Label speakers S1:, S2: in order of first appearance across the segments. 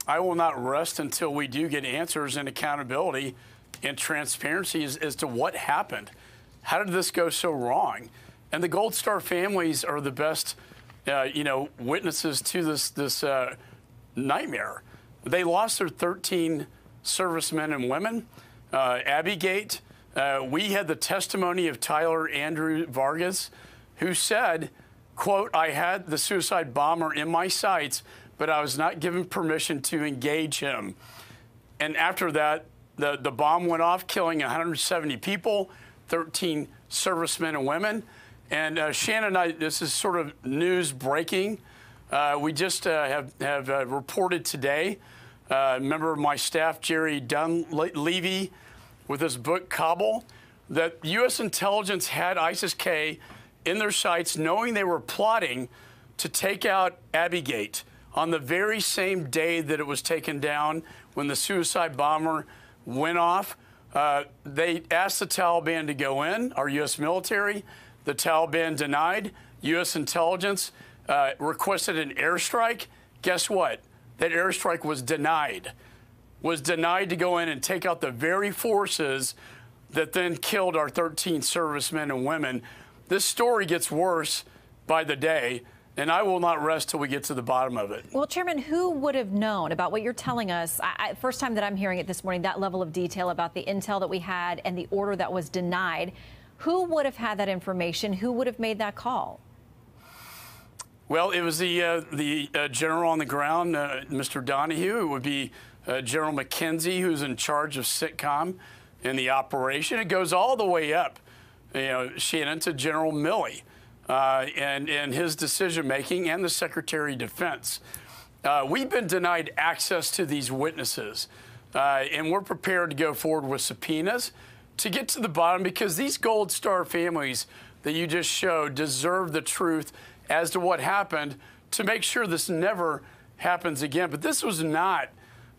S1: I will not rest until we do get answers and accountability and transparency as to what happened. How did this go so wrong? And the Gold Star families are the best, witnesses to this nightmare. They lost their 13 servicemen and women. Abbeygate, we had the testimony of Tyler Andrew Vargas, who said, quote, "I had the suicide bomber in my sights, but I was not given permission to engage him." And after that, the bomb went off, killing 170 people, 13 servicemen and women. And Shannon, this is sort of news breaking. We just have reported today, a member of my staff, Jerry Dunleavy, with his book, Kabul, that U.S. intelligence had ISIS-K in their sights, knowing they were plotting to take out Abbeygate on the very same day that it was taken down when the suicide bomber went off. They asked the Taliban to go in, our U.S. military. The Taliban denied. U.S. intelligence requested an airstrike. Guess what? That airstrike was denied. Was denied to go in and take out the very forces that then killed our 13 servicemen and women. This story gets worse by the day, and I will not rest till we get to the bottom of it.
S2: Well, Chairman, who would have known about what you're telling us? First time that I'm hearing it this morning, that level of detail about the intel that we had and the order that was denied. Who would have had that information? Who would have made that call?
S1: Well, it was the general on the ground, Mr. Donahue. It would be General McKenzie, who's in charge of SITCOM in the operation. It goes all the way up, Shannon, to General Milley and his decision-making, and the Secretary of Defense. We've been denied access to these witnesses, and we're prepared to go forward with subpoenas to get to the bottom, because these Gold Star families that you just showed deserve the truth as to what happened, to make sure this never happens again. But this was not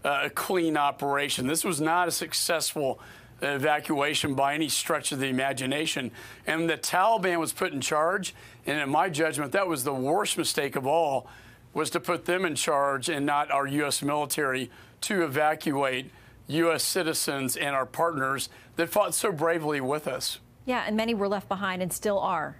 S1: a clean operation. This was not a successful evacuation by any stretch of the imagination. And the Taliban was put in charge, and in my judgment, that was the worst mistake of all, was to put them in charge and not our U.S. military to evacuate U.S. citizens and our partners that fought so bravely with us.
S2: Yeah, and many were left behind and still are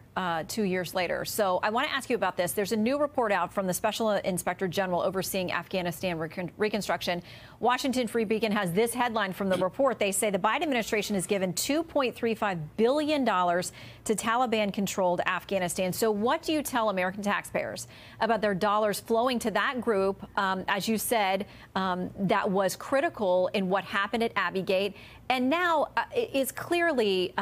S2: 2 years later. So I want to ask you about this. There's a new report out from the Special Inspector General overseeing Afghanistan reconstruction. Washington Free Beacon has this headline from the report. They say the Biden administration has given $2.35 billion to Taliban-controlled Afghanistan. So what do you tell American taxpayers about their dollars flowing to that group, as you said, that was critical in what happened at Abbeygate, and now is clearly,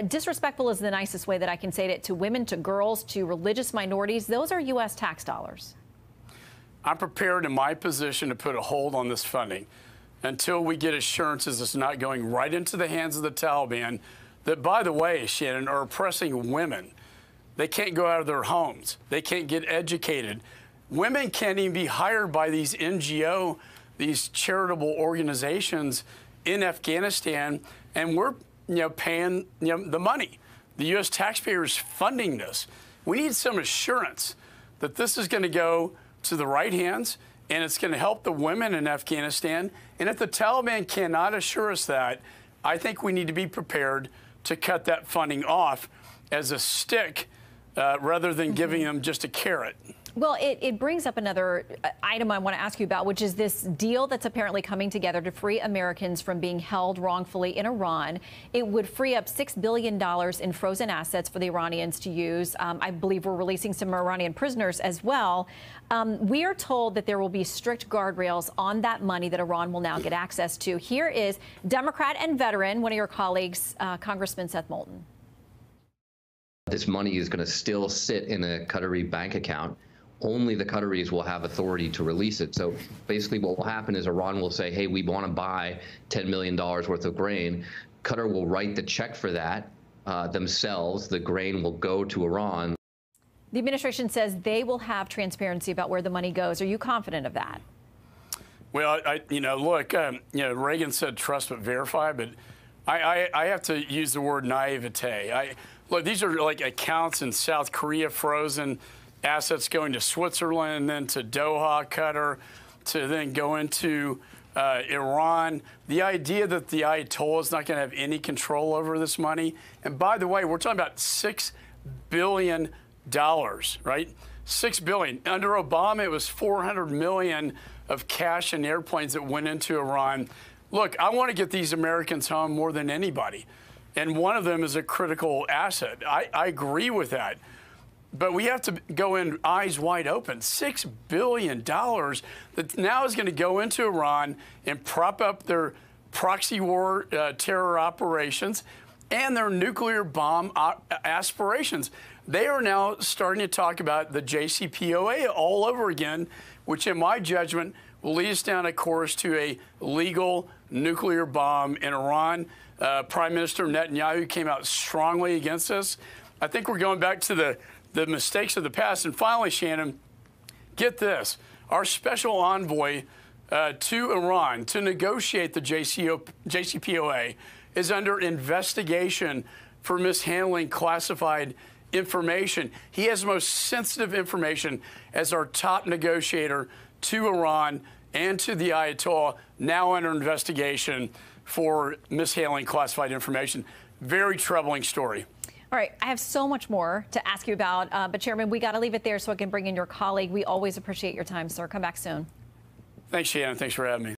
S2: disrespectful is the nicest way that I can say it, to women, to girls, to religious minorities? Those are U.S. tax dollars.
S1: I'm prepared in my position to put a hold on this funding until we get assurances it's not going right into the hands of the Taliban that, by the way, Shannon, are oppressing women. They can't go out of their homes. They can't get educated. Women can't even be hired by these NGO, these charitable organizations in Afghanistan, and we're paying the money. The U.S. taxpayer is funding this. We need some assurance that this is going to go to the right hands, and it's going to help the women in Afghanistan. And if the Taliban cannot assure us that, I think we need to be prepared to cut that funding off as a stick rather than giving them just a carrot.
S2: Well, it brings up another item I want to ask you about, which is this deal that's apparently coming together to free Americans from being held wrongfully in Iran. It would free up $6 billion in frozen assets for the Iranians to use. I believe we're releasing some Iranian prisoners as well. We are told that there will be strict guardrails on that money that Iran will now get access to. Here is Democrat and veteran, one of your colleagues, Congressman Seth Moulton.
S3: This money is going to still sit in a Qatari bank account. Only the Qataris will have authority to release it. So basically what will happen is Iran will say, hey, we want to buy $10 million worth of grain. Qatar will write the check for that themselves. The grain will go to Iran.
S2: The administration says they will have transparency about where the money goes. Are you confident of that?
S1: Well, look, Reagan said trust but verify, but I have to use the word naivete. Look, these are like accounts in South Korea frozen, assets going to Switzerland, then to Doha, Qatar. to then go into Iran. The idea that the Ayatollah is not going to have any control over this money. And by the way, we're talking about $6 billion, right? $6 billion. Under Obama, it was $400 million of cash and airplanes that went into Iran. Look, I want to get these Americans home more than anybody. And one of them is a critical asset. I agree with that. But we have to go in eyes wide open. $6 billion that now is going to go into Iran and prop up their proxy war terror operations and their nuclear bomb aspirations. They are now starting to talk about the JCPOA all over again, which in my judgment will lead us down a course to a legal nuclear bomb in Iran. Prime Minister Netanyahu came out strongly against this. I think we're going back to the mistakes of the past. And finally, Shannon, get this. Our special envoy to Iran to negotiate the JCPOA is under investigation for mishandling classified information. He has the most sensitive information as our top negotiator to Iran and to the Ayatollah, now under investigation for mishandling classified information. Very troubling story.
S2: All right, I have so much more to ask you about, but Chairman, we got to leave it there so I can bring in your colleague. We always appreciate your time, sir. Come back soon.
S1: Thanks, Shannon. Thanks for having me.